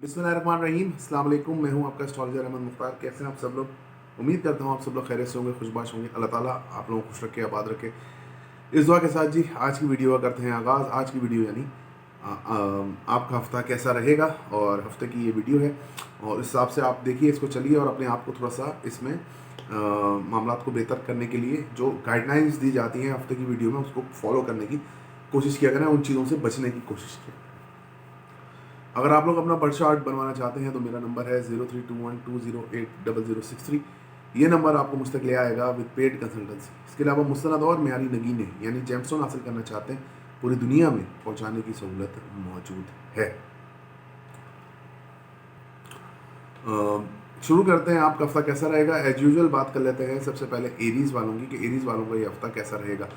बिस्मिल्लाहिर्रहमानिर्रहीम, अस्सलाम वालेकुम। मैं हूं आपका एस्ट्रोलॉजर अहमद मुख्तार। कैसे हैं आप सब लोग? उम्मीद करता हूं आप सब लोग खैरियत से होंगे, खुशबाश होंगे। अल्लाह ताला आप लोगों को खुश रखे, आबाद रखे। इस दुआ के साथ जी आज की वीडियो का करते हैं आगाज़। आज की वीडियो यानी आपका हफ्ता कैसा रहेगा, और हफ्ते की ये वीडियो है, और इस हिसाब से आप देखिए इसको, चलिए और अपने आप को थोड़ा सा इसमें मामलात को बेहतर करने के लिए जो गाइडलाइंस दी जाती हैं हफ्ते की वीडियो में, उसको फॉलो करने की कोशिश किया करें, उन चीज़ों से बचने की कोशिश करें। अगर आप लोग अपना बर्थ चार्ट बनवाना चाहते हैं तो मेरा नंबर है 032120800063। ये नंबर आपको मुझ तक ले आएगा विद पेड कंसल्टेंसी। इसके अलावा मुस्तनद और म्यारी नगीने यानी जेमस्टोन हासिल करना चाहते हैं, पूरी दुनिया में पहुंचाने की सहूलत मौजूद है। शुरू करते हैं। आपका हफ्ता कैसा रहेगा? एज यूजुअल बात कर लेते हैं सबसे पहले एरीज वालों की, कि एरीज वालों का ये हफ्ता कैसा रहेगा।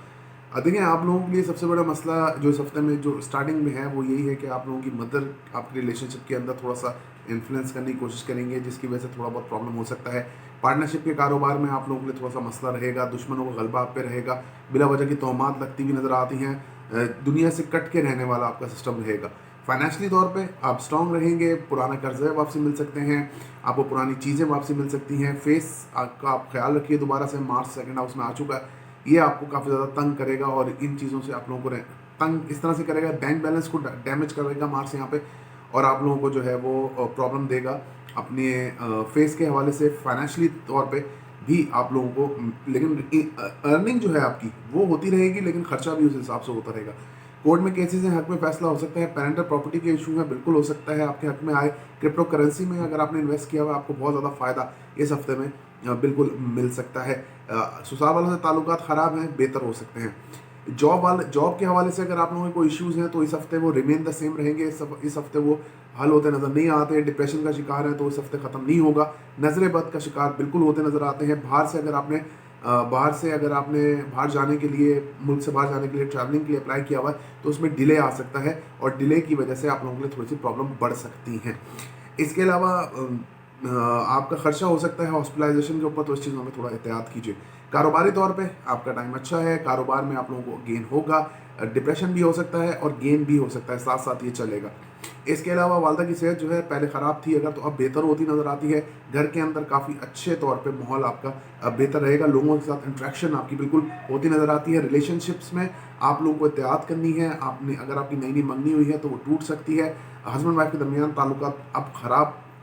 देखिए, आप लोगों के लिए सबसे बड़ा मसला जो इस हफ्ते में जो स्टार्टिंग में है वो यही है कि आप लोगों की मदर आपके रिलेशनशिप के अंदर थोड़ा सा इन्फ्लुएंस करने की कोशिश करेंगे, जिसकी वजह से थोड़ा बहुत प्रॉब्लम हो सकता है। पार्टनरशिप के कारोबार में आप लोगों के लिए थोड़ा सा मसला रहेगा। दुश्मनों का गलबा आप पे रहेगा। बिला वजह की तोहमात लगती हुई नज़र आती हैं। दुनिया से कट के रहने वाला आपका सिस्टम रहेगा। फाइनेंशियली तौर पे आप स्ट्रांग रहेंगे। पुराना कर्जा वापसी मिल सकते हैं, आपको पुरानी चीज़ें वापसी मिल सकती हैं। फेस का आप ख्याल रखिए, दोबारा से मार्च सेकंड हाउस में आ चुका है, ये आपको काफ़ी ज़्यादा तंग करेगा, और इन चीज़ों से आप लोगों को तंग इस तरह से करेगा, बैंक बैलेंस को डैमेज करेगा मार्च यहाँ पे, और आप लोगों को जो है वो प्रॉब्लम देगा अपने फेस के हवाले से। फाइनेंशियली तौर पे भी आप लोगों को, लेकिन अर्निंग जो है आपकी वो होती रहेगी, लेकिन खर्चा भी उस हिसाब से होता रहेगा। कोर्ट में केसेस हैं, हक में फैसला हो सकता है। पेरेंटल प्रॉपर्टी के इशू है, बिल्कुल हो सकता है आपके हक में आए। क्रिप्टो करेंसी में अगर आपने इन्वेस्ट किया हुआ, आपको बहुत ज़्यादा फ़ायदा इस हफ्ते में बिल्कुल मिल सकता है। ससुराल वालों से ताल्लुकात ख़राब हैं, बेहतर हो सकते हैं। जॉब के हवाले से अगर आप लोगों के कोई इश्यूज़ हैं तो इस हफ्ते वो रिमेन द सेम रहेंगे। इस हफ्ते वो हल होते नज़र नहीं आते। डिप्रेशन का शिकार है तो इस हफ्ते ख़त्म नहीं होगा। नज़र बद का शिकार बिल्कुल होते नज़र आते हैं। बाहर से अगर आपने बाहर जाने के लिए, मुल्क से बाहर जाने के लिए, ट्रैवलिंग के लिए अप्लाई किया हुआ है तो उसमें डिले आ सकता है, और डिले की वजह से आप लोगों के लिए थोड़ी सी प्रॉब्लम बढ़ सकती हैं। इसके अलावा आपका खर्चा हो सकता है हॉस्पिटलाइजेशन के ऊपर, तो इस चीज़ों में थोड़ा एहतियात कीजिए। कारोबारी तौर पे आपका टाइम अच्छा है, कारोबार में आप लोगों को गेन होगा। डिप्रेशन भी हो सकता है और गेन भी हो सकता है, साथ साथ ये चलेगा। इसके अलावा वालदा की सेहत जो है पहले ख़राब थी, अगर तो अब बेहतर होती नज़र आती है। घर के अंदर काफ़ी अच्छे तौर पे माहौल आपका अब बेहतर रहेगा। लोगों के साथ इंटरेक्शन आपकी बिल्कुल होती नज़र आती है। रिलेशनशिप्स में आप लोगों को एहतियात करनी है। आपने अगर आपकी नई मंगनी हुई है तो वो टूट सकती है। हस्बैंड वाइफ के दरमियान ताल्लुकात अब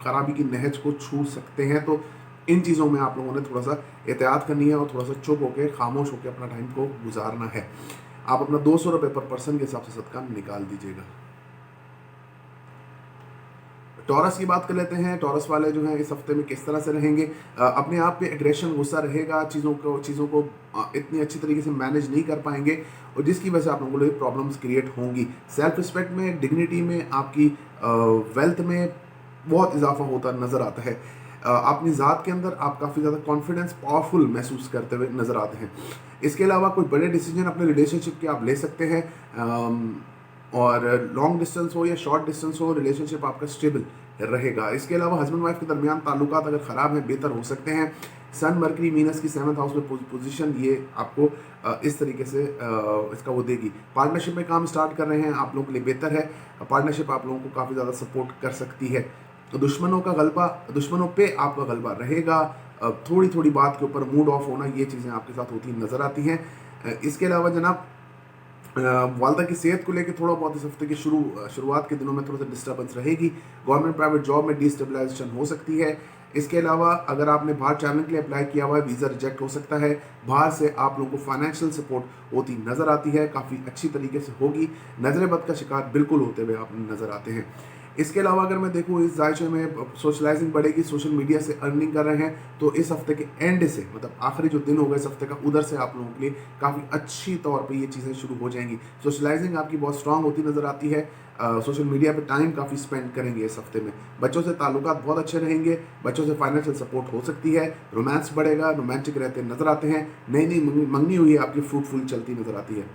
खराबी की नहज को छू सकते हैं, तो इन चीज़ों में आप लोगों ने थोड़ा सा एहतियात करनी है, और थोड़ा सा चुप होकर, खामोश होकर अपना टाइम को गुजारना है। आप अपना 200 रुपये पर पर्सन के हिसाब से सदका निकाल दीजिएगा। टॉरस की बात कर लेते हैं। टॉरस वाले जो हैं इस हफ्ते में किस तरह से रहेंगे? अपने आप पे एग्रेशन, गुस्सा रहेगा। चीज़ों को इतनी अच्छी तरीके से मैनेज नहीं कर पाएंगे, और जिसकी वजह से आप लोगों को प्रॉब्लम्स क्रिएट होंगी। सेल्फ रिस्पेक्ट में, डिग्निटी में, आपकी वेल्थ में बहुत इजाफा होता नज़र आता है। अपनी ज़ात के अंदर आप काफ़ी ज़्यादा कॉन्फिडेंस, पावरफुल महसूस करते हुए नज़र आते हैं। इसके अलावा कोई बड़े डिसीजन अपने रिलेशनशिप के आप ले सकते हैं, और लॉन्ग डिस्टेंस हो या शॉर्ट डिस्टेंस हो, रिलेशनशिप आपका स्टेबल रहेगा। इसके अलावा हस्बैंड वाइफ के दरमियान ताल्लुकात अगर ख़राब हैं, बेहतर हो सकते हैं। सन मरकरी मीनस की 7th हाउस में पोजीशन, ये आपको इस तरीके से इसका वो देगी। पार्टनरशिप में काम स्टार्ट कर रहे हैं, आप लोगों के लिए बेहतर है। पार्टनरशिप आप लोगों को काफ़ी ज़्यादा सपोर्ट कर सकती है। तो दुश्मनों पे आपका गलबा रहेगा। थोड़ी थोड़ी बात के ऊपर मूड ऑफ होना, ये चीज़ें आपके साथ होती नज़र आती हैं। इसके अलावा जनाब, वालदा की सेहत को लेकर थोड़ा बहुत इस हफ्ते की शुरुआत के दिनों में थोड़ा सा डिस्टर्बेंस रहेगी। गवर्नमेंट प्राइवेट जॉब में डिस्टेबलाइजेशन हो सकती है। इसके अलावा अगर आपने बाहर ट्रैवलिंग के लिए अप्लाई किया हुआ है, वीज़ा रिजेक्ट हो सकता है। बाहर से आप लोगों को फाइनेंशियल सपोर्ट होती नज़र आती है, काफ़ी अच्छी तरीके से होगी। नज़र बद का शिकार बिल्कुल होते हुए आप नज़र आते हैं। इसके अलावा अगर मैं देखूँ, इस जायचे में सोशलाइजिंग बढ़ेगी। सोशल मीडिया से अर्निंग कर रहे हैं तो इस हफ्ते के एंड से, मतलब आखिरी जो दिन होगा इस हफ्ते का, उधर से आप लोगों के लिए काफ़ी अच्छी तौर पे ये चीज़ें शुरू हो जाएंगी। सोशलाइजिंग आपकी बहुत स्ट्रांग होती नज़र आती है। सोशल मीडिया पे टाइम काफ़ी स्पेंड करेंगे इस हफ्ते में। बच्चों से ताल्लुकात बहुत अच्छे रहेंगे। बच्चों से फाइनेंशियल सपोर्ट हो सकती है। रोमांस बढ़ेगा, रोमांटिक रहते नज़र आते हैं। नई मंगनी हुई है आपकी फ्रूटफुल चलती नज़र आती है।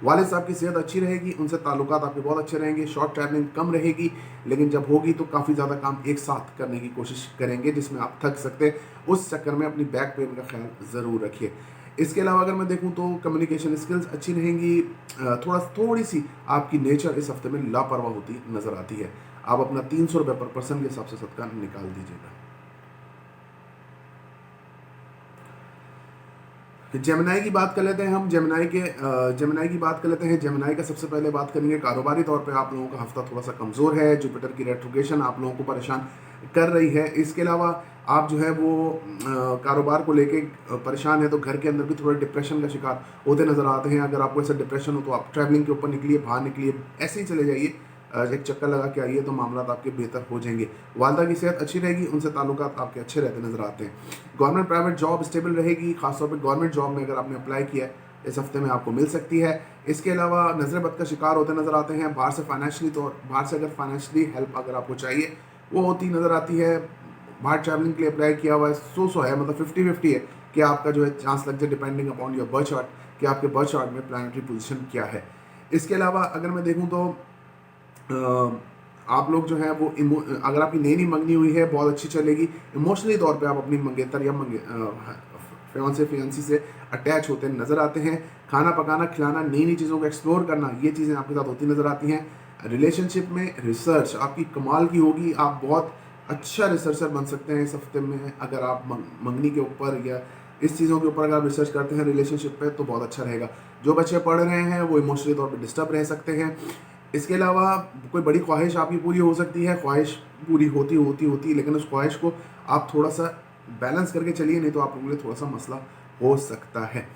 वालिद साहब की सेहत अच्छी रहेगी, उनसे ताल्लुकात आपके बहुत अच्छे रहेंगे। शॉर्ट ट्रैवलिंग कम रहेगी, लेकिन जब होगी तो काफ़ी ज़्यादा काम एक साथ करने की कोशिश करेंगे, जिसमें आप थक सकते हैं। उस चक्कर में अपनी बैक पेन का ख्याल ज़रूर रखिए। इसके अलावा अगर मैं देखूं तो कम्युनिकेशन स्किल्स अच्छी रहेंगी। थोड़ी सी आपकी नेचर इस हफ्ते में लापरवाह होती नज़र आती है। आप अपना 300 रुपये पर पर्सन के हिसाब से सदका निकाल दीजिएगा। जेमिनाई की बात कर लेते हैं हम। जेमिनाई की बात कर लेते हैं। जेमिनाई का सबसे पहले बात करेंगे कारोबारी तौर पे आप लोगों का हफ्ता थोड़ा सा कमज़ोर है। जुपिटर की रेट्रोगेशन आप लोगों को परेशान कर रही है। इसके अलावा आप जो है वो कारोबार को लेके परेशान है तो घर के अंदर भी थोड़े डिप्रेशन का शिकार होते नज़र आते हैं। अगर आपको ऐसा डिप्रेशन हो तो आप ट्रैवलिंग के ऊपर निकलिए, बाहर निकलिए, ऐसे ही चले जाइए, एक चक्कर लगा के आइए तो मामला आपके बेहतर हो जाएंगे। वालदा की सेहत अच्छी रहेगी, उनसे ताल्लुकात आपके अच्छे रहते नज़र आते हैं। गवर्नमेंट प्राइवेट जॉब स्टेबल रहेगी, खासतौर पर गवर्नमेंट जॉब में अगर आपने अप्लाई किया है इस हफ्ते में आपको मिल सकती है। इसके अलावा नजर बद का शिकार होते नज़र आते हैं। बाहर से अगर फाइनेंशियली हेल्प अगर आपको चाहिए वो होती नज़र आती है। बाहर ट्रैवलिंग के लिए अप्लाई किया हुआ है, सो है, मतलब 50-50 है कि आपका जो है चांस लग जाए, depending upon your birth chart कि आपके बर्थ चार्ट में प्लानिटरी पोजीशन क्या है। इसके अलावा अगर मैं देखूं तो आप लोग जो है वो अगर आपकी नई मंगनी हुई है बहुत अच्छी चलेगी। इमोशनली तौर पे आप अपनी मंगेतर या फियांसी से अटैच होते नज़र आते हैं। खाना पकाना, खिलाना, नई चीज़ों को एक्सप्लोर करना, ये चीज़ें आपके साथ होती नज़र आती हैं। रिलेशनशिप में रिसर्च आपकी कमाल की होगी, आप बहुत अच्छा रिसर्चर बन सकते हैं इस हफ्ते में। अगर आप मंगनी के ऊपर या इस चीज़ों के ऊपर अगर आप रिसर्च करते हैं रिलेशनशिप पे तो बहुत अच्छा रहेगा। जो बच्चे पढ़ रहे हैं वो इमोशनली तौर पे डिस्टर्ब रह सकते हैं। इसके अलावा कोई बड़ी ख्वाहिश आपकी पूरी हो सकती है, ख्वाहिश पूरी होती लेकिन उस ख्वाहिश को आप थोड़ा सा बैलेंस करके चलिए, नहीं तो आप लोगों के लिए थोड़ा सा मसला हो सकता है।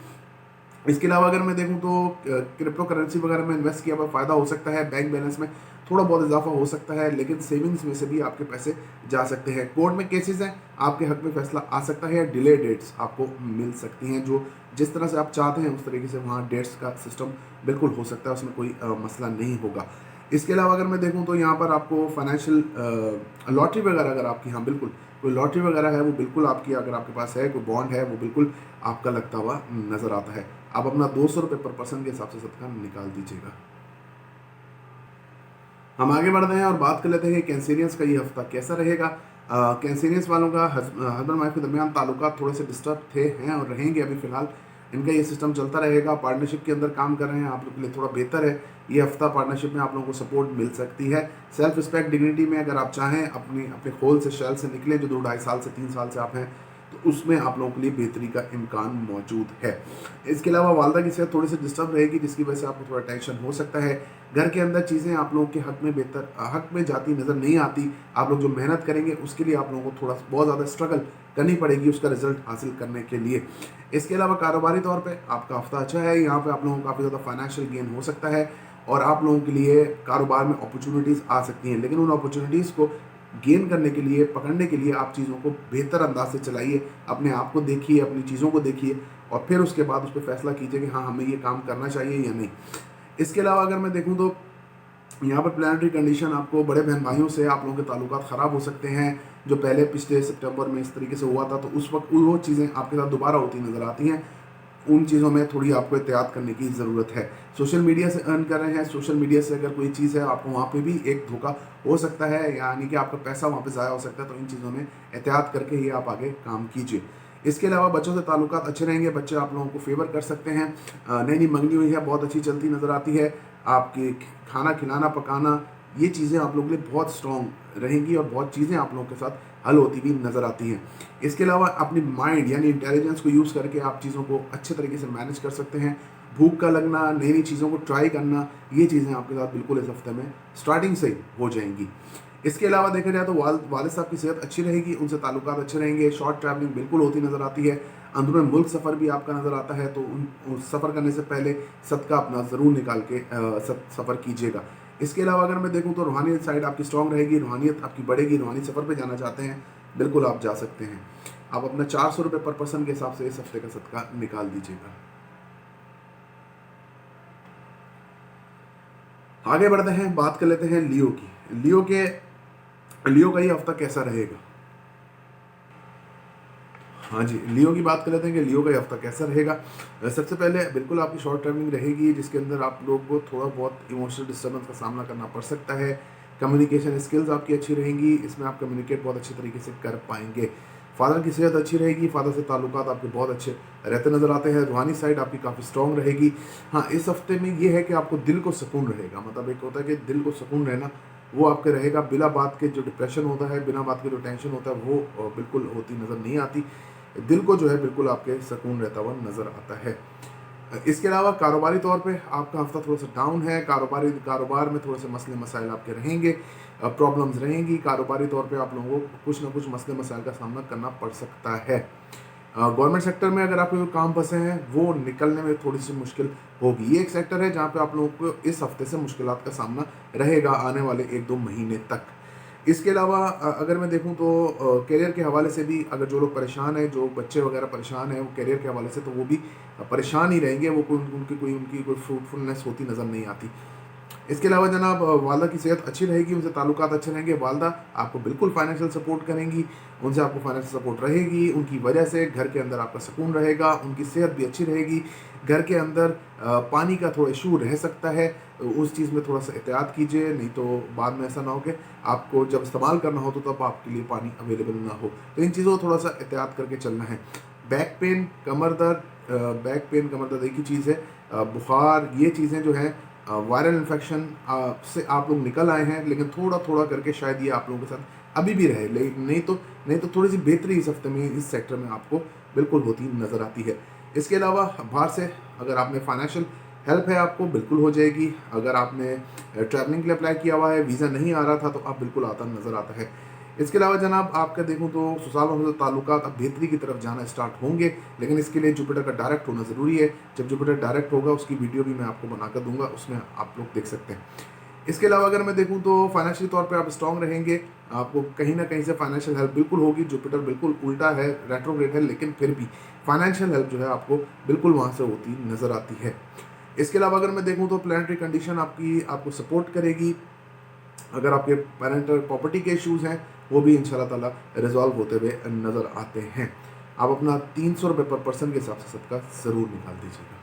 इसके अलावा अगर मैं देखूं तो क्रिप्टो करेंसी वगैरह में इन्वेस्ट किया हुआ फ़ायदा हो सकता है। बैंक बैलेंस में थोड़ा बहुत इजाफा हो सकता है, लेकिन सेविंग्स में से भी आपके पैसे जा सकते हैं। कोर्ट में केसेस हैं, आपके हक में फैसला आ सकता है या डिले डेट्स आपको मिल सकती हैं। जो जिस तरह से आप चाहते हैं उस तरीके से वहाँ डेट्स का सिस्टम बिल्कुल हो सकता है, उसमें कोई मसला नहीं होगा। इसके अलावा अगर मैं देखूँ तो यहाँ पर आपको फाइनेंशियल लॉटरी वगैरह अगर आपकी, हाँ बिल्कुल, कोई लॉटरी वगैरह है वो बिल्कुल आपकी, अगर आपके पास है कोई बॉन्ड है वो बिल्कुल आपका लगता हुआ नज़र आता है। आप अपना 200 रुपये पर पर्सन के हिसाब से सदका निकाल दीजिएगा। हम आगे बढ़ते हैं और बात कर लेते हैं कैंसेरियंस का ये हफ्ता कैसा रहेगा। कैंसेरियंस वालों का हस्बैंड वाइफ के दरमियान ताल्लुकात थोड़े से डिस्टर्ब थे, हैं और रहेंगे अभी फ़िलहाल। इनका ये सिस्टम चलता रहेगा। पार्टनरशिप के अंदर काम कर रहे हैं आप लोग के लिए थोड़ा बेहतर है ये हफ्ता। पार्टनरशिप में आप लोगों को सपोर्ट मिल सकती है। सेल्फ रिस्पेक्ट, डिग्निटी में अगर आप चाहें अपने खोल से, शेल से निकलें, जो 2-2.5 साल से 3 साल से आप हैं, तो उसमें आप लोगों के लिए बेहतरी का इम्कान मौजूद है। इसके अलावा वालदा की सेहत थोड़ी सी डिस्टर्ब रहेगी, जिसकी वजह से आपको थोड़ा टेंशन हो सकता है। घर के अंदर चीज़ें आप लोगों के हक में जाती नज़र नहीं आती। आप लोग जो मेहनत करेंगे उसके लिए आप लोगों को थोड़ा बहुत ज़्यादा स्ट्रगल करनी पड़ेगी उसका रिजल्ट हासिल करने के लिए। इसके अलावा कारोबारी तौर पे आपका हफ्ता अच्छा है। यहाँ पे आप लोगों को काफ़ी ज़्यादा फाइनेंशियल गेन हो सकता है और आप लोगों के लिए कारोबार में अपॉर्चुनिटीज़ आ सकती हैं, लेकिन उन अपॉर्चुनिटीज़ को गेन करने के लिए, पकड़ने के लिए आप चीज़ों को बेहतर अंदाज से चलाइए। अपने आप को देखिए, अपनी चीज़ों को देखिए और फिर उसके बाद उस पर फैसला कीजिए कि हाँ हमें ये काम करना चाहिए या नहीं। इसके अलावा अगर मैं देखूँ तो यहाँ पर प्लानिटरी कंडीशन आपको बड़े बहन भाइयों से आप लोगों के ताल्लुकात ख़राब हो सकते हैं। जो पहले पिछले सितंबर में इस तरीके से हुआ था तो उस वक्त वो चीज़ें आपके साथ दोबारा होती नज़र आती हैं। उन चीज़ों में थोड़ी आपको एहतियात करने की ज़रूरत है। सोशल मीडिया से अर्न कर रहे हैं, सोशल मीडिया से अगर कोई चीज़ है आपको वहाँ पे भी एक धोखा हो सकता है, यानी कि आपका पैसा वहाँ पे ज़ाया हो सकता है। तो इन चीज़ों में एहतियात करके ही आप आगे काम कीजिए। इसके अलावा बच्चों से ताल्लुकात अच्छे रहेंगे, बच्चे आप लोगों को फेवर कर सकते हैं। नई मंगनी हुई है, बहुत अच्छी चलती नज़र आती है। आपकी खाना खिलाना, पकाना, ये चीज़ें आप लोगों के लिए बहुत स्ट्रॉन्ग रहेंगी और बहुत चीज़ें आप लोगों के साथ हल होती भी नज़र आती हैं। इसके अलावा अपनी माइंड यानी इंटेलिजेंस को यूज़ करके आप चीज़ों को अच्छे तरीके से मैनेज कर सकते हैं। भूख का लगना, नई चीज़ों को ट्राई करना, ये चीज़ें आपके साथ बिल्कुल इस हफ्ते में स्टार्टिंग से ही हो जाएंगी। इसके अलावा देखा जाए तो वालिद साहब की सेहत अच्छी रहेगी, उनसे ताल्लुकात अच्छे रहेंगे। शॉर्ट ट्रैवलिंग बिल्कुल होती नज़र आती है। अंदरूनी मुल्क सफ़र भी आपका नज़र आता है, तो उन सफ़र करने से पहले सदका अपना ज़रूर निकाल के सफ़र कीजिएगा। इसके अलावा अगर मैं देखूं तो रूहानियत साइड आपकी स्ट्रॉन्ग रहेगी, रूहानियत आपकी बढ़ेगी। रूहानी सफ़र पे जाना चाहते हैं, बिल्कुल आप जा सकते हैं। आप अपना 400 रुपये पर पर्सन के हिसाब से इस हफ्ते का सदका निकाल दीजिएगा। आगे बढ़ते हैं, बात कर लेते हैं लियो की। लियो का ये हफ्ता कैसा रहेगा। हाँ जी, लियो की बात कर लेते हैं कि लियो का ये हफ्ता कैसा रहेगा। सबसे पहले बिल्कुल आपकी शॉर्ट ट्रैवलिंग रहेगी, जिसके अंदर आप लोग को थोड़ा बहुत इमोशनल डिस्टर्बेंस का सामना करना पड़ सकता है। कम्युनिकेशन स्किल्स आपकी अच्छी रहेंगी, इसमें आप कम्युनिकेट बहुत अच्छे तरीके से कर पाएंगे। फादर की सेहत अच्छी रहेगी, फादर से ताल्लुकात आपके बहुत अच्छे रहते नज़र आते हैं। रूहानी साइड आपकी काफ़ी स्ट्रॉन्ग रहेगी। हाँ, इस हफ्ते में ये है कि आपको दिल को सुकून रहेगा, मतलब एक होता है कि दिल को सुकून रहना वो आपके रहेगा। बिना बात के जो डिप्रेशन होता है, बिना बात के जो टेंशन होता है, वो बिल्कुल होती नज़र नहीं आती। दिल को जो है बिल्कुल आपके सुकून रहता हुआ नज़र आता है। इसके अलावा कारोबारी तौर पे आपका हफ्ता थोड़ा सा डाउन है। कारोबार में थोड़े से मसले मसाइल आपके रहेंगे, प्रॉब्लम्स रहेंगी। कारोबारी तौर पे आप लोगों को कुछ ना कुछ मसले मसाइल का सामना करना पड़ सकता है। गवर्नमेंट सेक्टर में अगर आपके कोई काम फंसे हैं, वो निकलने में थोड़ी सी मुश्किल होगी। ये एक सेक्टर है जहाँ पे आप लोगों को इस हफ्ते से मुश्किलात का सामना रहेगा आने वाले 1-2 महीने तक। इसके अलावा अगर मैं देखूं तो करियर के हवाले से भी अगर जो लोग परेशान हैं, जो बच्चे वगैरह परेशान हैं, वो करियर के हवाले से तो वो भी परेशान ही रहेंगे। वो उनकी कोई फ्रूटफुलनेस होती नज़र नहीं आती। इसके अलावा जनाब वालदा की सेहत अच्छी रहेगी, उनसे ताल्लुकात अच्छे रहेंगे। वालदा आपको बिल्कुल फाइनेंशियल सपोर्ट करेंगी, उनसे आपको फाइनेंशियल सपोर्ट रहेगी। उनकी वजह से घर के अंदर आपका सुकून रहेगा, उनकी सेहत भी अच्छी रहेगी। घर के अंदर पानी का थोड़ा इशू रह सकता है, उस चीज़ में थोड़ा सा एहतियात कीजिए, नहीं तो बाद में ऐसा ना हो कि आपको जब इस्तेमाल करना हो तो तब आपके लिए पानी अवेलेबल ना हो। तो इन चीज़ों को थोड़ा सा एहतियात करके चलना है। बैक पेन, कमर दर्द एक ही चीज़ है। बुखार, ये चीज़ें जो हैं वायरल इन्फेक्शन से आप लोग निकल आए हैं, लेकिन थोड़ा थोड़ा करके शायद ये आप लोगों के साथ अभी भी रहे। लेकिन नहीं तो थोड़ी सी बेहतरी इस हफ्ते में इस सेक्टर में आपको बिल्कुल होती नज़र आती है। इसके अलावा बाहर से अगर आपने फाइनेंशियल हेल्प है आपको बिल्कुल हो जाएगी। अगर आपने ट्रैवलिंग के लिए अप्लाई किया हुआ है, वीज़ा नहीं आ रहा था, तो आप बिल्कुल आता नज़र आता है। इसके अलावा जनाब आपका देखूं तो ससुराल वालों से ताल्लुकात अब बेहतरी की तरफ जाना स्टार्ट होंगे, लेकिन इसके लिए जुपिटर का डायरेक्ट होना ज़रूरी है। जब जुपिटर डायरेक्ट होगा उसकी वीडियो भी मैं आपको बनाकर दूंगा, उसमें आप लोग देख सकते हैं। इसके अलावा अगर मैं देखूं तो फाइनेंशियल तौर पे आप स्ट्रांग रहेंगे, आपको कहीं ना कहीं से फाइनेंशियल हेल्प बिल्कुल होगी। जुपिटर बिल्कुल उल्टा है, रेट्रोग्रेड है, लेकिन फिर भी फाइनेंशियल हेल्प जो है आपको बिल्कुल वहाँ से होती नज़र आती है। इसके अलावा अगर मैं देखूँ तो प्लानिटरी कंडीशन आपको सपोर्ट करेगी। अगर आपके पेरेंटल प्रॉपर्टी के इश्यूज़ हैं, वो भी इंशाल्लाह ताला रिजॉल्व होते हुए नज़र आते हैं। आप अपना 300 रुपये पर पर्सन के हिसाब से सदका ज़रूर निकाल दीजिएगा।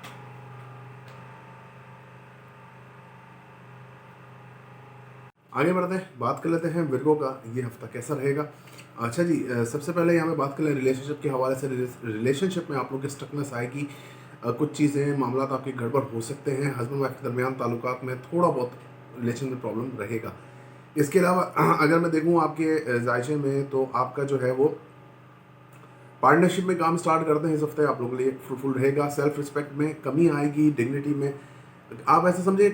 आगे बढ़ते हैं, बात कर लेते हैं विर्गो का ये हफ्ता कैसा रहेगा। अच्छा जी, सबसे पहले यहाँ पे बात कर लें रिलेशनशिप के हवाले से। रिलेशनशिप में आप लोग की स्टकनेस आएगी, कुछ चीज़ें मामला आपके गड़बड़ हो सकते हैं। हस्बैंड वाइफ के दरमियान ताल्लुकात में थोड़ा बहुत रिलेशन में प्रॉब्लम रहेगा। इसके अलावा अगर मैं देखूँ आपके जायशे में, तो आपका जो है वो पार्टनरशिप में काम स्टार्ट करते हैं इस हफ्ते आप लोगों के लिए फ्रूटफुल रहेगा। सेल्फ रिस्पेक्ट में कमी आएगी, डिग्निटी में आप ऐसे समझिए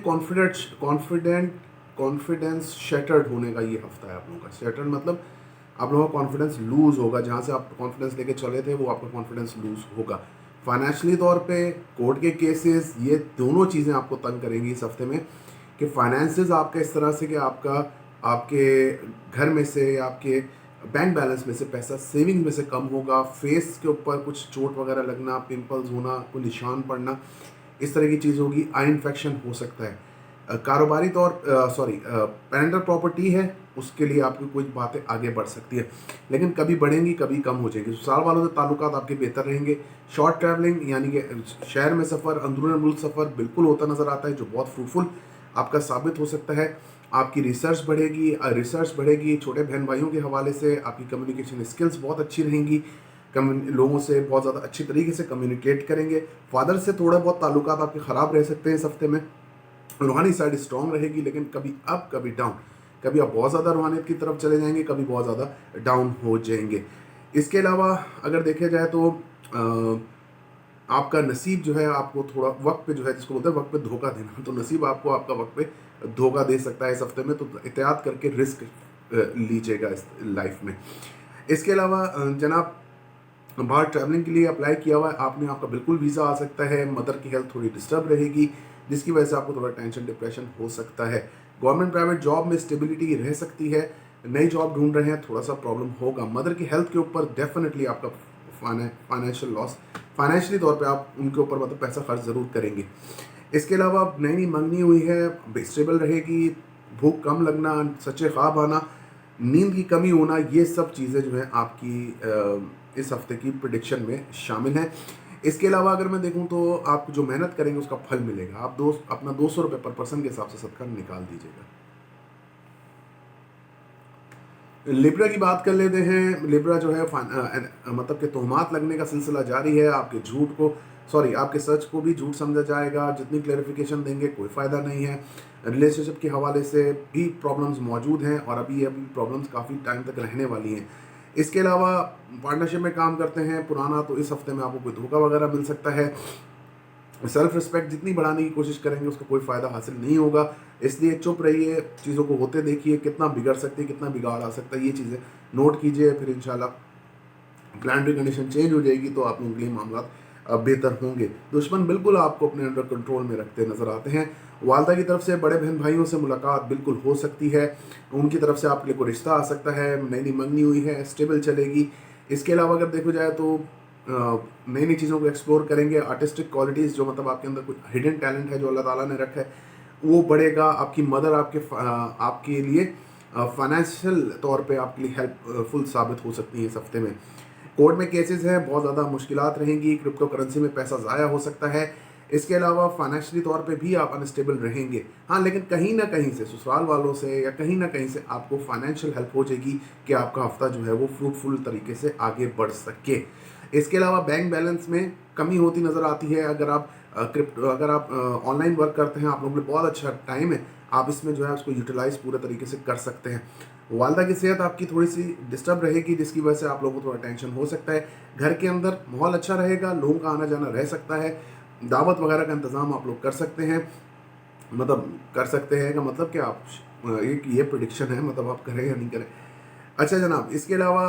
कॉन्फिडेंस शैटर्ड होने का ये हफ्ता है आप लोगों का। शैटर्ड मतलब आप लोगों का कॉन्फिडेंस लूज होगा, जहाँ से आप कॉन्फिडेंस लेके चले थे वो आपका कॉन्फिडेंस लूज होगा। फाइनेंशियली तौर पे कोर्ट के केसेस, ये दोनों चीज़ें आपको तंग करेंगी इस हफ्ते में, कि फाइनेंसेस आपका इस तरह से कि आपके घर में से, आपके बैंक बैलेंस में से पैसा सेविंग में से कम होगा। फेस के ऊपर कुछ चोट वगैरह लगना, पिंपल्स होना, कोई निशान पड़ना, इस तरह की चीज़ होगी। आई इन्फेक्शन हो सकता है। कारोबारी तौर पेरेंटल प्रॉपर्टी है, उसके लिए आपकी कुछ बातें आगे बढ़ सकती है, लेकिन कभी बढ़ेंगी कभी कम हो जाएगी। ससुराल वालों से ताल्लुकात आपके बेहतर रहेंगे। शॉर्ट ट्रैवलिंग यानी कि शहर में सफ़र, अंदरून मुल्क सफ़र बिल्कुल होता नज़र आता है, जो बहुत फ्रूटफुल आपका साबित हो सकता है। आपकी रिसर्च बढ़ेगी। छोटे बहन भाइयों के हवाले से आपकी कम्युनिकेशन स्किल्स बहुत अच्छी रहेंगी, लोगों से बहुत ज़्यादा अच्छी तरीके से कम्युनिकेट करेंगे। फादर से थोड़ा बहुत ताल्लुकात आपके ख़राब रह सकते हैं इस हफ्ते में। रूहानी साइड स्ट्रॉन्ग रहेगी, लेकिन कभी अप कभी डाउन, कभी आप बहुत ज़्यादा रूहानियत की तरफ चले जाएंगे, कभी बहुत ज़्यादा डाउन हो जाएंगे। इसके अलावा अगर देखा जाए तो आपका नसीब जो है आपको थोड़ा वक्त पे जो है, जिसको बोलते हैं वक्त पे धोखा देना, तो नसीब आपको आपका वक्त पे धोखा दे सकता है इस हफ्ते में। तो एहतियात करके रिस्क लीजिएगा इस लाइफ में। इसके अलावा जनाब बाहर ट्रैवलिंग के लिए अप्लाई किया हुआ है आपने, आपका बिल्कुल वीज़ा आ सकता है। मदर की हेल्थ थोड़ी डिस्टर्ब रहेगी, जिसकी वजह से आपको थोड़ा टेंशन डिप्रेशन हो सकता है। गवर्नमेंट प्राइवेट जॉब में स्टेबिलिटी रह सकती है। नई जॉब ढूंढ रहे हैं, थोड़ा सा प्रॉब्लम होगा। मदर की हेल्थ के ऊपर डेफिनेटली आपका फाइनेंशियल लॉस, फाइनेंशियली तौर पे आप उनके ऊपर मतलब पैसा खर्च ज़रूर करेंगे। इसके अलावा नई मंगनी हुई है, स्टेबल रहेगी। भूख कम लगना, सच्चे ख्वाब आना, नींद की कमी होना, ये सब चीज़ें जो है आपकी इस हफ्ते की प्रिडिक्शन में शामिल हैं। इसके अलावा अगर मैं देखूं तो आप जो मेहनत करेंगे उसका फल मिलेगा। आप अपना 200 रुपये पर पर्सन के हिसाब से सदका निकाल दीजिएगा। लिब्रा की बात कर लेते हैं। लिब्रा जो है मतलब कि तोहमात लगने का सिलसिला जारी है। आपके झूठ को, सॉरी, आपके सच को भी झूठ समझा जाएगा। जितनी क्लेरिफिकेशन देंगे कोई फ़ायदा नहीं है। रिलेशनशिप के हवाले से भी प्रॉब्लम्स मौजूद हैं और अभी प्रॉब्लम्स काफ़ी टाइम तक रहने वाली हैं। इसके अलावा पार्टनरशिप में काम करते हैं पुराना, तो इस हफ्ते में आपको कोई धोखा वगैरह मिल सकता है। सेल्फ रिस्पेक्ट जितनी बढ़ाने की कोशिश करेंगे उसका कोई फ़ायदा हासिल नहीं होगा, इसलिए चुप रहिए, चीज़ों को होते देखिए, कितना बिगड़ सकती है, कितना बिगाड़ आ सकता है, ये चीज़ें नोट कीजिए। फिर इंशाल्लाह प्लानिटरी कंडीशन चेंज हो जाएगी तो आप लोगों के लिए मामला बेहतर होंगे। दुश्मन बिल्कुल आपको अपने अंडर कंट्रोल में रखते नज़र आते हैं। वालदा की तरफ से बड़े बहन भाइयों से मुलाकात बिल्कुल हो सकती है, उनकी तरफ से आपके लिए कोई रिश्ता आ सकता है, नई नई मंगनी हुई है, स्टेबल चलेगी। इसके अलावा अगर देखो जाए तो नई नई चीज़ों को एक्सप्लोर करेंगे। आर्टिस्टिक क्वालिटीज़ जो मतलब आपके अंदर कोई हिडन टैलेंट है जो अल्लाह ताला ने रखा है वो बढ़ेगा। आपकी मदर आपके लिए फाइनेंशियल तौर पे आपके लिए हेल्पफुल साबित हो सकती है इस हफ्ते में। कोर्ट में केसेस हैं, बहुत ज़्यादा मुश्किलात रहेंगी, क्रिप्टो करेंसी में पैसा ज़ाया हो सकता है। इसके अलावा फाइनेंशियली तौर पे भी आप अनस्टेबल रहेंगे। हाँ, लेकिन कहीं ना कहीं से ससुराल वालों से या कहीं ना कहीं से आपको फाइनेंशियल हेल्प हो जाएगी कि आपका हफ्ता जो है वो फ्रूटफुल तरीके से आगे बढ़ सके। इसके अलावा बैंक बैलेंस में कमी होती नज़र आती है। अगर आप ऑनलाइन वर्क करते हैं, आप लोगों के लिए बहुत अच्छा टाइम है, आप इसमें जो है उसको यूटिलाइज पूरे तरीके से कर सकते हैं। वालदा की सेहत आपकी थोड़ी सी डिस्टर्ब रहेगी जिसकी वजह से आप लोगों को थोड़ा टेंशन हो सकता है। घर के अंदर माहौल अच्छा रहेगा, लोगों का आना जाना रह सकता है, दावत वगैरह का इंतज़ाम आप लोग कर सकते हैं। मतलब कर सकते हैं का मतलब कि आप एक ये प्रिडिक्शन है, मतलब आप करें या नहीं करें। अच्छा जनाब, इसके अलावा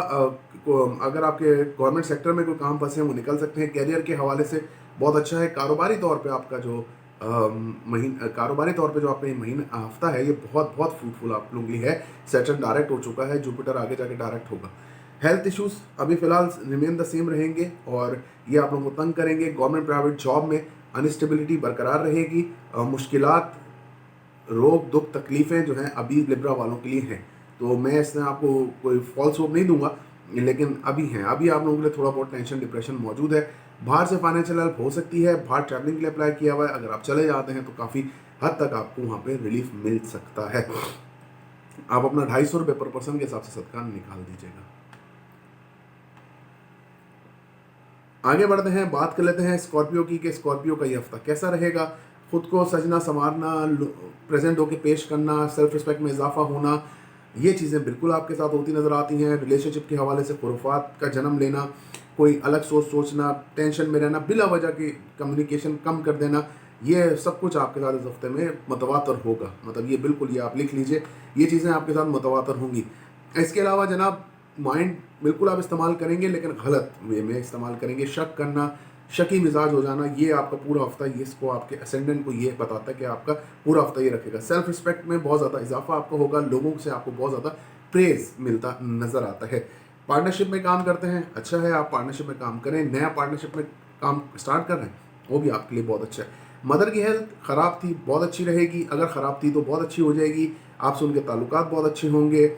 अगर आपके गवर्नमेंट सेक्टर में कोई काम फंसे हैं वो निकल सकते हैं। कैरियर के हवाले से बहुत अच्छा है। कारोबारी तौर पे आपका जो कारोबारी तौर पे जो आपका ये महीना हफ्ता है ये बहुत बहुत फ्रूटफुल आप लोगों के लिए है। सैटर्न डायरेक्ट हो चुका है, जुपिटर आगे जाके डायरेक्ट होगा। हेल्थ इश्यूज अभी फिलहाल रिमेन द सेम रहेंगे और ये आप लोगों को तंग करेंगे। गवर्नमेंट प्राइवेट जॉब में अनस्टेबिलिटी बरकरार रहेगी। मुश्किलात, रोग दुख तकलीफ़ें जो हैं अभी लिब्रा वालों के लिए हैं। तो मैं इसमें आपको कोई फॉल्स होप नहीं दूंगा, लेकिन अभी हैं, अभी आप लोगों के लिए थोड़ा बहुत टेंशन डिप्रेशन मौजूद है। बाहर से फाइनेंशियल हेल्प हो सकती है, बाहर ट्रैवलिंग के लिए अप्लाई किया हुआ है, अगर आप चले जाते हैं तो काफ़ी हद तक आपको वहाँ पे रिलीफ मिल सकता है। आप अपना 250 रुपये पर पर्सन के हिसाब से सदका निकाल दीजिएगा। आगे बढ़ते हैं, बात कर लेते हैं स्कॉर्पियो की कि स्कॉर्पियो का ये हफ्ता कैसा रहेगा। खुद को सजना संवारना, प्रेजेंट होकर पेश करना, सेल्फ रिस्पेक्ट में इजाफा होना, ये चीज़ें बिल्कुल आपके साथ होती नज़र आती हैं। रिलेशनशिप के हवाले से खुराफात का जन्म लेना, कोई अलग सोचना, टेंशन में रहना, बिला वजह की कम्युनिकेशन कम कर देना, ये सब कुछ आपके साथ इस हफ्ते में मुतवातर होगा। मतलब ये बिल्कुल, ये आप लिख लीजिए, ये चीज़ें आपके साथ मुतवातर होंगी। इसके अलावा जनाब, माइंड बिल्कुल आप इस्तेमाल करेंगे लेकिन गलत वे में इस्तेमाल करेंगे। शक करना, शकी मिजाज हो जाना, ये आपका पूरा हफ्ता, ये इसको आपके असेंडेंट को ये बताता है कि आपका पूरा हफ्ता ये रखेगा। सेल्फ रिस्पेक्ट में बहुत ज़्यादा इजाफा आपका होगा, लोगों से आपको बहुत ज़्यादा प्रेज मिलता नज़र आता है। पार्टनरशिप में काम करते हैं, अच्छा है, आप पार्टनरशिप में काम करें। नया पार्टनरशिप में काम स्टार्ट कर रहे हैं, वो भी आपके लिए बहुत अच्छा है। मदर की हेल्थ ख़राब थी, बहुत अच्छी रहेगी, अगर ख़राब थी तो बहुत अच्छी हो जाएगी। आपसे उनके ताल्लुकात बहुत अच्छे होंगे।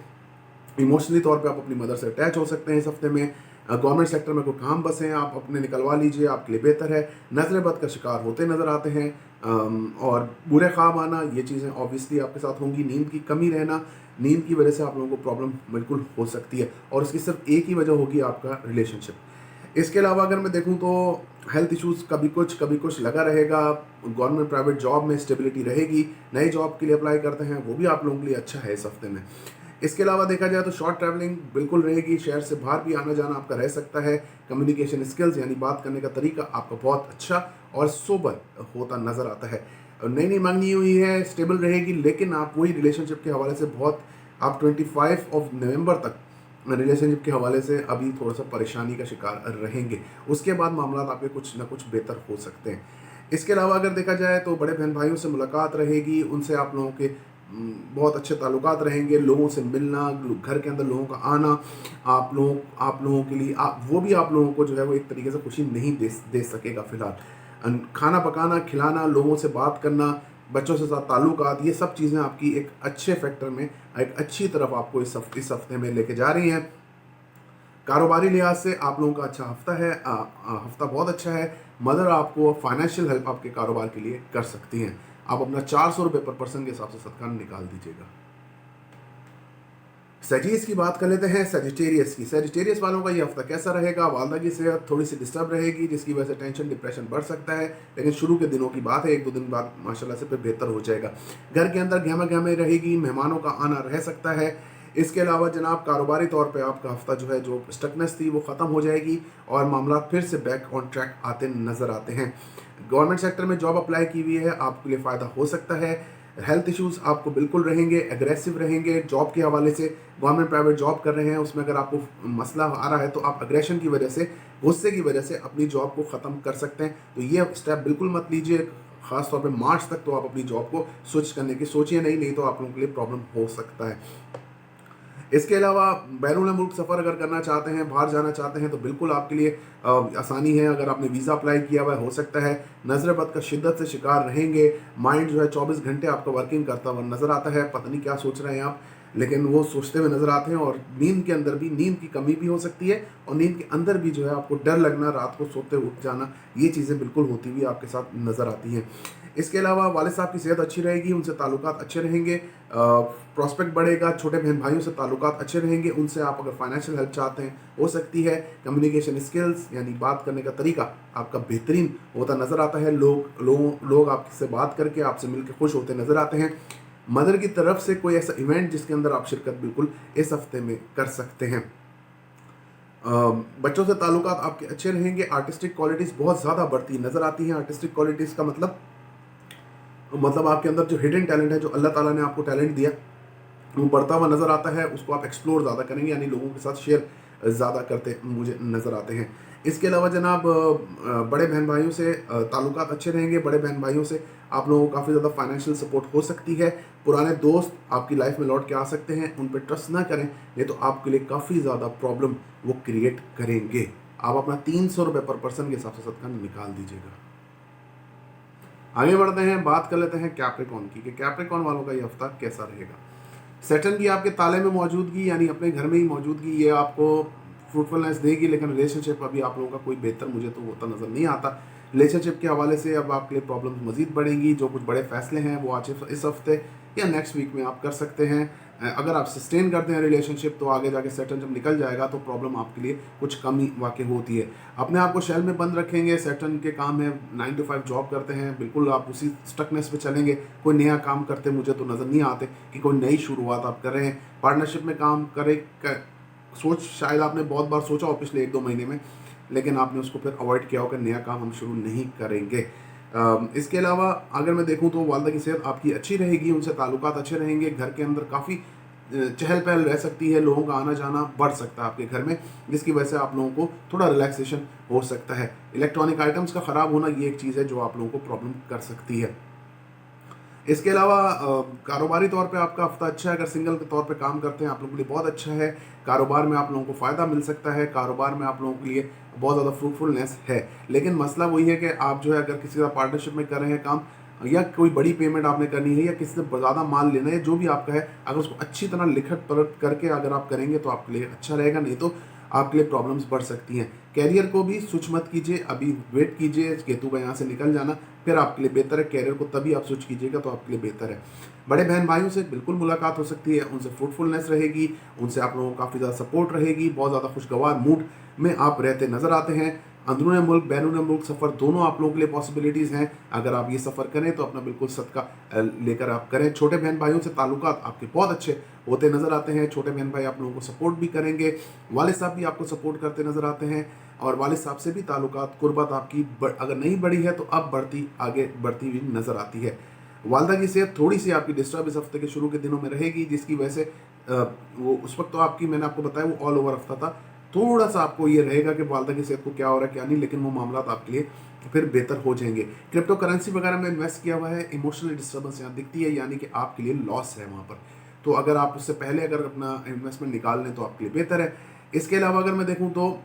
इमोशनली तौर पे आप अपनी मदर से अटैच हो सकते हैं इस हफ्ते में। गवर्नमेंट सेक्टर में कोई काम बसे हैं, आप अपने निकलवा लीजिए, आपके लिए बेहतर है। नज़र बद का शिकार होते नज़र आते हैं और बुरे ख्वाब आना, ये चीज़ें ऑब्वियसली आपके साथ होंगी। नींद की कमी रहना, नींद की वजह से आप लोगों को प्रॉब्लम बिल्कुल हो सकती है और इसकी सिर्फ एक ही वजह होगी, आपका रिलेशनशिप। इसके अलावा अगर मैं देखूं तो हेल्थ इश्यूज़ कभी कुछ लगा रहेगा। गवर्नमेंट प्राइवेट जॉब में स्टेबिलिटी रहेगी। नई जॉब के लिए अप्लाई करते हैं, वो भी आप लोगों के लिए अच्छा है इस हफ्ते में। इसके अलावा देखा जाए तो शॉर्ट ट्रैवलिंग बिल्कुल रहेगी, शहर से बाहर भी आना जाना आपका रह सकता है। कम्युनिकेशन स्किल्स यानी बात करने का तरीका आपका बहुत अच्छा और सोबर होता नज़र आता है। नई नई मांगनी हुई है, स्टेबल रहेगी, लेकिन आप वही रिलेशनशिप के हवाले से बहुत, आप 25 नवंबर तक रिलेशनशिप के हवाले से अभी थोड़ा सा परेशानी का शिकार रहेंगे। उसके बाद मामला आपके कुछ ना कुछ बेहतर हो सकते हैं। इसके अलावा अगर देखा जाए तो बड़े बहन भाइयों से मुलाकात रहेगी, उनसे आप लोगों के बहुत अच्छे ताल्लुकात रहेंगे। लोगों से मिलना, घर के अंदर लोगों का आना, आप लोगों के लिए वो भी आप लोगों को जो है वो एक तरीके से खुशी नहीं दे सकेगा फिलहाल। खाना पकाना, खिलाना, लोगों से बात करना, बच्चों से साथ ताल्लुकात, ये सब चीज़ें आपकी एक अच्छे फैक्टर में, एक अच्छी तरफ आपको इस हफ्ते में लेके जा रही हैं। कारोबारी लिहाज से आप लोगों का अच्छा हफ्ता है, हफ्ता बहुत अच्छा है। मदर आपको फाइनेंशियल हेल्प आपके कारोबार के लिए कर सकती हैं। आप अपना 400 रुपये पर पर्सन के हिसाब से सदका निकाल दीजिएगा। सजीस की बात कर लेते हैं, सजिटेरियस की। सजिटेरियस वालों का ये हफ्ता कैसा रहेगा? वालदा की सेहत थोड़ी सी डिस्टर्ब रहेगी, जिसकी वजह से टेंशन डिप्रेशन बढ़ सकता है, लेकिन शुरू के दिनों की बात है, 1-2 दिन बाद माशाल्लाह से फिर बेहतर हो जाएगा। घर के अंदर गहमा गहमे रहेगी, मेहमानों का आना रह सकता है। इसके अलावा जनाब कारोबारी तौर पे आपका हफ्ता जो है, जो स्टकनेस थी वो ख़त्म हो जाएगी और मामला फिर से बैक ऑन ट्रैक आते नज़र आते हैं। गवर्नमेंट सेक्टर में जॉब अप्लाई की हुई है, आपके लिए फ़ायदा हो सकता है। हेल्थ इश्यूज़ आपको बिल्कुल रहेंगे, एग्रेसिव रहेंगे जॉब के हवाले से। गवर्नमेंट प्राइवेट जॉब कर रहे हैं, उसमें अगर आपको मसला आ रहा है तो आप एग्रेशन की वजह से, गुस्से की वजह से अपनी जॉब को ख़त्म कर सकते हैं। तो ये स्टेप बिल्कुल मत लीजिए, ख़ास तौर पे मार्च तक तो आप अपनी जॉब को स्विच करने की सोचिए नहीं तो आप लोगों के लिए प्रॉब्लम हो सकता है। इसके अलावा बैरून मुल्क सफ़र अगर करना चाहते हैं, बाहर जाना चाहते हैं, तो बिल्कुल आपके लिए आसानी है। अगर आपने वीज़ा अप्लाई किया हुआ है, हो सकता है नज़र बद का शिद्दत से शिकार रहेंगे। माइंड जो है 24 घंटे आपका वर्किंग करता हुआ नज़र आता है, पता नहीं क्या सोच रहे हैं आप, लेकिन वो सोचते हुए नज़र आते हैं। और नींद के अंदर भी नींद की कमी भी हो सकती है, और नींद के अंदर भी जो है आपको डर लगना, रात को सोते उठ जाना, ये चीज़ें बिल्कुल होती हुई आपके साथ नज़र आती हैं। इसके अलावा वालिद साहब की सेहत अच्छी रहेगी, उनसे ताल्लुकात अच्छे रहेंगे, प्रॉस्पेक्ट बढ़ेगा, छोटे बहन भाइयों से ताल्लुकात अच्छे रहेंगे, उनसे आप अगर फाइनेंशियल हेल्प चाहते हैं हो सकती है। कम्युनिकेशन स्किल्स यानी बात करने का तरीका आपका बेहतरीन होता नज़र आता है, लोग आपसे बात करके, आपसे मिलकर खुश होते नज़र आते हैं। मदर की तरफ से कोई ऐसा इवेंट जिसके अंदर आप शिरकत बिल्कुल इस हफ्ते में कर सकते हैं। बच्चों से ताल्लुकात आपके अच्छे रहेंगे, आर्टिस्टिक क्वालिटीज़ बहुत ज़्यादा बढ़ती नज़र आती हैं। आर्टिस्टिक क्वालिटीज़ का मतलब आपके अंदर जो हिडन टैलेंट है, जो अल्लाह ताला ने आपको टैलेंट दिया, वो बढ़ता हुआ नज़र आता है, उसको आप एक्सप्लोर ज़्यादा करेंगे, यानी लोगों के साथ शेयर ज़्यादा करते मुझे नज़र आते हैं। इसके अलावा जनाब बड़े बहन भाइयों से ताल्लुकात अच्छे रहेंगे, बड़े बहन भाइयों से आप लोगों को काफ़ी ज़्यादा फाइनेंशियल सपोर्ट हो सकती है। पुराने दोस्त आपकी लाइफ में लौट के आ सकते हैं, उन पर ट्रस्ट ना करें, नहीं तो आपके लिए काफ़ी ज़्यादा प्रॉब्लम वो क्रिएट करेंगे। आप अपना 300 रुपये पर पर्सन के हिसाब से सदका निकाल दीजिएगा। आगे बढ़ते हैं, बात कर लेते हैं कैप्रिकॉर्न की, कि कैप्रिकॉर्न वालों का ये हफ्ता कैसा रहेगा। सैटर्न की आपके ताले में मौजूदगी, यानी अपने घर में ही मौजूदगी, ये आपको फ्रूटफुलनेस देगी, लेकिन रिलेशनशिप अभी आप लोगों का कोई बेहतर मुझे तो होता नज़र नहीं आता। रिलेशनशिप के हवाले से अब आपके लिए प्रॉब्लम्स मज़ीद बढ़ेंगी। जो कुछ बड़े फैसले हैं वो आज इस हफ्ते या नेक्स्ट वीक में आप कर सकते हैं। अगर आप सस्टेन करते हैं रिलेशनशिप, तो आगे जाके सैटर्न जब निकल जाएगा तो प्रॉब्लम आपके लिए कुछ कम ही वाक़ई होती है। अपने आप को शेल में बंद रखेंगे, सैटर्न के काम है 9 to 5 जॉब करते हैं, बिल्कुल आप उसी स्टकनेस पे चलेंगे। कोई नया काम करते मुझे तो नज़र नहीं आते कि कोई नई शुरुआत आप कर रहे हैं। पार्टनरशिप में काम सोच शायद आपने बहुत बार सोचा हो पिछले 1-2 महीने में, लेकिन आपने उसको फिर अवॉइड किया हो कि नया काम हम शुरू नहीं करेंगे। इसके अलावा अगर मैं देखूं तो वालदा की सेहत आपकी अच्छी रहेगी, उनसे ताल्लुकात अच्छे रहेंगे। घर के अंदर काफ़ी चहल पहल रह सकती है, लोगों का आना जाना बढ़ सकता है आपके घर में, जिसकी वजह से आप लोगों को थोड़ा रिलैक्सेशन हो सकता है। इलेक्ट्रॉनिक आइटम्स का ख़राब होना ये एक चीज़ है जो आप लोगों को प्रॉब्लम कर सकती है। इसके अलावा कारोबारी तौर पे आपका हफ्ता अच्छा है। अगर सिंगल के तौर पे काम करते हैं, आप लोगों के लिए बहुत अच्छा है। कारोबार में आप लोगों को फ़ायदा मिल सकता है, कारोबार में आप लोगों के लिए बहुत ज़्यादा फ्रूटफुलनेस है। लेकिन मसला वही है कि आप जो है अगर किसी का पार्टनरशिप में कर रहे हैं काम, या कोई बड़ी पेमेंट आपने करनी है, या किसी से ज़्यादा माल लेना है, जो भी आपका है, अगर उसको अच्छी तरह लिखत पढ़त करके अगर आप करेंगे तो आपके लिए अच्छा रहेगा, नहीं तो आपके लिए प्रॉब्लम्स बढ़ सकती हैं। कैरियर को भी स्विच मत कीजिए, अभी वेट कीजिए केतु का यहाँ से निकल जाना, फिर आपके लिए बेहतर है। कैरियर को तभी आप स्विच कीजिएगा तो आपके लिए बेहतर है। बड़े बहन भाइयों से बिल्कुल मुलाकात हो सकती है, उनसे फ्रूटफुलनेस रहेगी, उनसे आप लोगों को काफ़ी ज़्यादा सपोर्ट रहेगी, बहुत ज़्यादा खुशगवार मूड में आप रहते नज़र आते हैं। अंदरून मुल्क बैरून मुल्क सफ़र दोनों आप लोगों के लिए पॉसिबिलिटीज़ हैं। अगर आप ये सफ़र करें तो अपना बिल्कुल सदका लेकर आप करें। छोटे बहन भाइयों से ताल्लुकात आपके बहुत अच्छे होते नज़र आते हैं। छोटे बहन भाई आप लोगों को सपोर्ट भी करेंगे, वालिद साहब भी आपको सपोर्ट करते नज़र आते हैं, और वालिद साहब से भी ताल्लुकात कुर्बत आपकी अगर नहीं बढ़ी है तो अब आगे बढ़ती हुई नज़र आती है। वालदा की सेहत थोड़ी सी आपकी डिस्टर्ब इस हफ्ते के शुरू के दिनों में रहेगी, जिसकी वजह से वो उस वक्त तो आपकी मैंने आपको बताया वो ऑल ओवर हफ्ता था, थोड़ा सा आपको ये रहेगा कि वालदा की सेहत को क्या हो रहा है क्या नहीं, लेकिन वो मामला आपके लिए फिर बेहतर हो जाएंगे। क्रिप्टो करेंसी वगैरह में इन्वेस्ट किया हुआ है, इमोशनल डिस्टर्बेंस यहाँ दिखती है, यानी कि आपके लिए लॉस है वहाँ पर। तो अगर आप उससे पहले अगर अपना इन्वेस्टमेंट निकाल लें तो आपके लिए बेहतर है। इसके अलावा अगर मैं देखूँ तो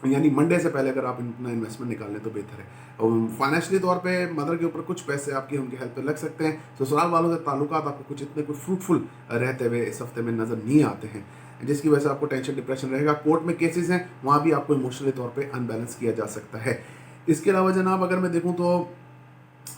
यानी मंडे से पहले अगर आप अपना इन्वेस्टमेंट निकाल लें तो बेहतर है। फाइनेंशियली तौर पे मदर के ऊपर कुछ पैसे आपके उनके हेल्प पे लग सकते हैं। ससुराल वालों से ताल्लुकात आपको कुछ इतने कुछ फ्रूटफुल रहते हुए इस हफ्ते में नज़र नहीं आते हैं, जिसकी वजह से आपको टेंशन डिप्रेशन रहेगा। कोर्ट में केसेस हैं, वहाँ भी आपको इमोशनली तौर पर अनबैलेंस किया जा सकता है। इसके अलावा जनाब अगर मैं देखूँ तो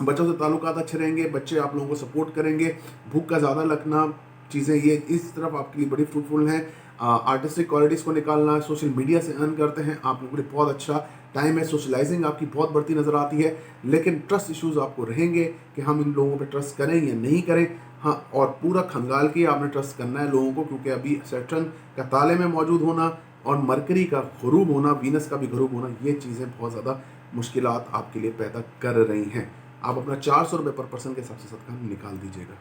बच्चों से ताल्लुकात अच्छे रहेंगे, बच्चे आप लोगों को सपोर्ट करेंगे। भूख का ज़्यादा लगना, चीज़ें ये इस तरफ आपके लिए बड़ी फ्रूटफुल हैं। आर्टिस्टिक क्वालिटीज़ को निकालना, सोशल मीडिया से अर्न करते हैं आप लोगों के लिए बहुत अच्छा टाइम है। सोशलाइजिंग आपकी बहुत बढ़ती नज़र आती है, लेकिन ट्रस्ट इश्यूज़ आपको रहेंगे कि हम इन लोगों पे ट्रस्ट करें या नहीं करें। हाँ, और पूरा खंगाल के आपने ट्रस्ट करना है लोगों को, क्योंकि अभी सैटर्न का ताले में मौजूद होना और मरकरी का ग़ुरूब होना, वीनस का भी ग़ुरूब होना, ये चीज़ें बहुत ज़्यादा मुश्किलात आपके लिए पैदा कर रही हैं। आप अपना 400 रुपये पर पर्सन के हिसाब से सदका निकाल दीजिएगा।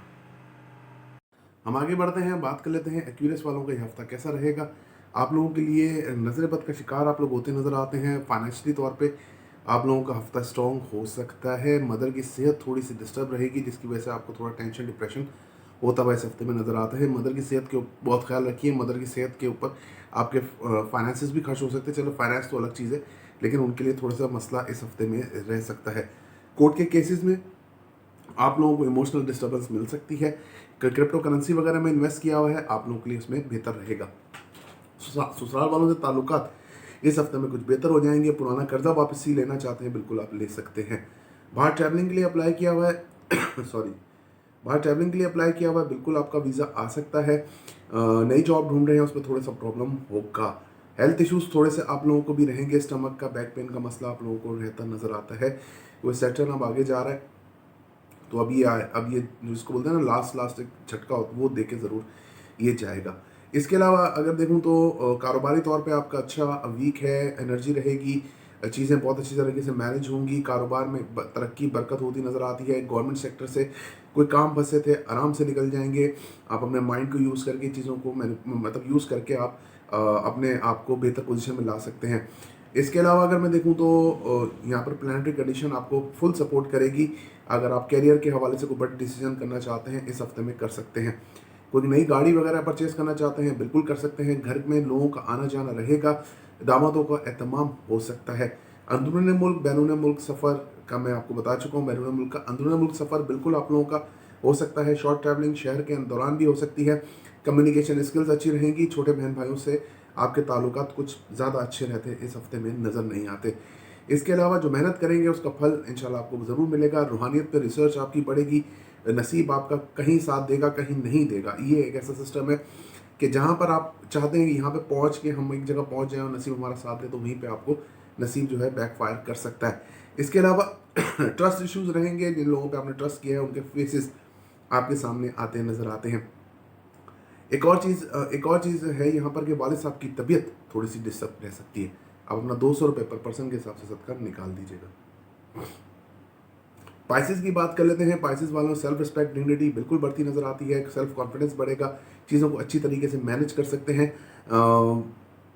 हम आगे बढ़ते हैं, बात कर लेते हैं एक्यूरियस वालों का ये हफ्ता कैसा रहेगा। आप लोगों के लिए नज़र बद का शिकार आप लोग होते नज़र आते हैं। फाइनेंशियली तौर पे आप लोगों का हफ्ता स्ट्रॉन्ग हो सकता है। मदर की सेहत थोड़ी सी डिस्टर्ब रहेगी, जिसकी वजह से आपको थोड़ा टेंशन डिप्रेशन होता हुआ इस हफ्ते में नज़र आता है। मदर की सेहत के बहुत ख्याल रखिए। मदर की सेहत के ऊपर आपके फाइनेंसिस भी खर्च हो सकते हैं। चलो फाइनेंस तो अलग चीज़ है, लेकिन उनके लिए थोड़ा सा मसला इस हफ्ते में रह सकता है। कोर्ट के केसेस में आप लोगों को इमोशनल डिस्टर्बेंस मिल सकती है। क्रिप्टो करेंसी वगैरह में इन्वेस्ट किया हुआ है, आप लोगों के लिए इसमें बेहतर रहेगा। ससुराल वालों से ताल्लुकात इस हफ्ते में कुछ बेहतर हो जाएंगे। पुराना कर्जा वापसी लेना चाहते हैं, बिल्कुल आप ले सकते हैं। बाहर ट्रैवलिंग के लिए अप्लाई किया हुआ है सॉरी बाहर ट्रैवलिंग के लिए अप्लाई किया हुआ है, बिल्कुल आपका वीज़ा आ सकता है। नई जॉब ढूंढ रहे हैं, उसमें थोड़ा सा प्रॉब्लम होगा। हेल्थ इश्यूज़ थोड़े से आप लोगों को भी रहेंगे। स्टमक का, बैक पेन का मसला आप लोगों को रहता नज़र आता है। वो सैटर्न अब आगे जा रहा है, तो अब ये जिसको बोलते हैं ना लास्ट एक झटका हो, वो दे के ज़रूर ये जाएगा। इसके अलावा अगर देखूं तो कारोबारी तौर पे आपका अच्छा वीक है, एनर्जी रहेगी, चीज़ें बहुत अच्छी तरीके से मैनेज होंगी। कारोबार में तरक्की बरकत होती नज़र आती है। गवर्नमेंट सेक्टर से कोई काम फंसे थे, आराम से निकल जाएंगे। आप अपने माइंड को यूज़ करके चीज़ों को मतलब यूज़ करके आप अपने आप को बेहतर पोजीशन में ला सकते हैं। इसके अलावा अगर मैं देखूं तो यहाँ पर प्लानिटरी कंडीशन आपको फुल सपोर्ट करेगी। अगर आप कैरियर के हवाले से कोई बड़ा डिसीजन करना चाहते हैं, इस हफ्ते में कर सकते हैं। कोई नई गाड़ी वगैरह परचेज करना चाहते हैं, बिल्कुल कर सकते हैं। घर में लोगों का आना जाना रहेगा, दामादों का एहतमाम हो सकता है। अंदरूनी मुल्क बैरून मुल्क सफ़र का मैं आपको बता चुका हूँ। बैरून मुल्क का अंदरूनी मुल्क सफ़र बिल्कुल आप लोगों का हो सकता है। शॉर्ट ट्रैवलिंग शहर के दौरान भी हो सकती है। कम्युनिकेशन स्किल्स अच्छी रहेंगी। छोटे बहन भाइयों से आपके ताल्लुकात कुछ ज़्यादा अच्छे रहते इस हफ्ते में नज़र नहीं आते। इसके अलावा जो मेहनत करेंगे उसका फल इंशाल्लाह आपको ज़रूर मिलेगा। रूहानियत पे रिसर्च आपकी बढ़ेगी। नसीब आपका कहीं साथ देगा, कहीं नहीं देगा। ये एक ऐसा सिस्टम है कि जहाँ पर आप चाहते हैं कि यहाँ पे पहुँच के हम एक जगह पहुँच जाएँ और नसीब हमारा साथ दे, तो वहीं पे आपको नसीब जो है बैकफायर कर सकता है। इसके अलावा ट्रस्ट इश्यूज़ रहेंगे। जिन लोगों पे आपने ट्रस्ट किया है उनके फेसेस आपके सामने आते नज़र आते हैं। एक और चीज़ है यहाँ पर कि वालिद साहब की तबीयत थोड़ी सी डिस्टर्ब रह सकती है। आप अपना 200 रुपये पर पर्सन के हिसाब से सदका निकाल दीजिएगा। पाइसेस की बात कर लेते हैं। पाइसेस वालों सेल्फ रिस्पेक्ट, डिग्निटी बिल्कुल बढ़ती नज़र आती है। सेल्फ कॉन्फिडेंस बढ़ेगा, चीज़ों को अच्छी तरीके से मैनेज कर सकते हैं।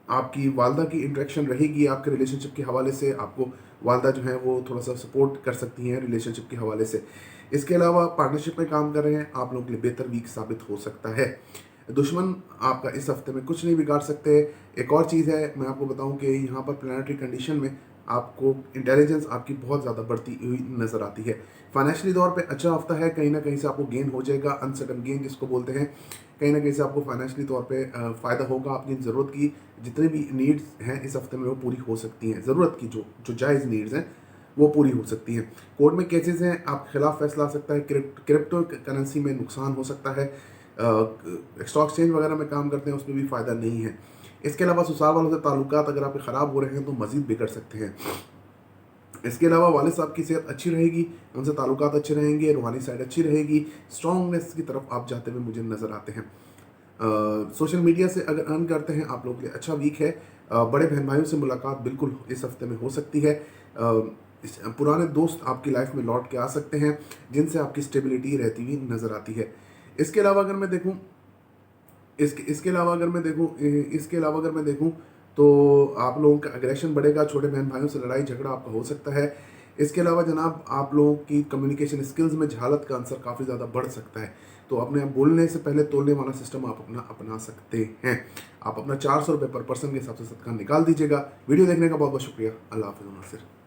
आपकी वालदा की इंटरेक्शन रहेगी आपके रिलेशनशिप के हवाले से। आपको वालदा जो है वो थोड़ा सा सपोर्ट कर सकती हैं रिलेशनशिप के हवाले से। इसके अलावा पार्टनरशिप में काम कर रहे हैं, आप लोगों के लिए बेहतर वीक साबित हो सकता है। दुश्मन आपका इस हफ्ते में कुछ नहीं बिगाड़ सकते। एक और चीज़ है, मैं आपको बताऊं कि यहाँ पर प्लानिटरी कंडीशन में आपको इंटेलिजेंस आपकी बहुत ज़्यादा बढ़ती हुई नज़र आती है। फाइनेंशियली तौर पे अच्छा हफ्ता है। कहीं ना कहीं से आपको गेन हो जाएगा, अनसडन गेन जिसको बोलते हैं। कहीं ना कहीं से आपको फाइनेंशियली तौर पे फ़ायदा होगा। अपनी ज़रूरत की जितनी भी नीड्स हैं इस हफ्ते में वो पूरी हो सकती हैं। ज़रूरत की जो जायज़ नीड्स हैं वो पूरी हो सकती हैं। कोर्ट में केसेस हैं, आपके खिलाफ फैसला आ सकता है। क्रिप्टो करेंसी में नुकसान हो सकता है। स्टॉक एक्सचेंज वगैरह में काम करते हैं, उसमें भी फ़ायदा नहीं है। इसके अलावा ससुराल वालों से ताल्लुकात अगर आपके ख़राब हो रहे हैं तो मज़ीद बिगड़ सकते हैं। इसके अलावा वालिद साहब की सेहत अच्छी रहेगी, उनसे ताल्लुकात अच्छे रहेंगे, रूहानी साइड अच्छी रहेगी। स्ट्रॉन्गनेस की तरफ आप जाते हुए मुझे नज़र आते हैं। सोशल मीडिया से अगर अर्न करते हैं, आप लोगों के लिए अच्छा वीक है। बड़े बहन भाइयों से मुलाकात बिल्कुल इस हफ्ते में हो सकती है। पुराने दोस्त आपकी लाइफ में लौट के आ सकते हैं, जिनसे आपकी स्टेबिलिटी रहती हुई नज़र आती है। इसके अलावा अगर मैं देखूं इसके अलावा अगर मैं देखूं तो आप लोगों का एग्रेशन बढ़ेगा। छोटे बहन भाइयों से लड़ाई झगड़ा आपका हो सकता है। इसके अलावा जनाब आप लोगों की कम्युनिकेशन स्किल्स में जहालत का आंसर काफ़ी ज़्यादा बढ़ सकता है। तो अपने आप बोलने से पहले तोलने वाला सिस्टम आप अपना सकते हैं। आप अपना 400 रुपये पर पर्सन के हिसाब से सदका निकाल दीजिएगा। वीडियो देखने का बहुत बहुत शुक्रिया। अल्लाह हाफ़िज़।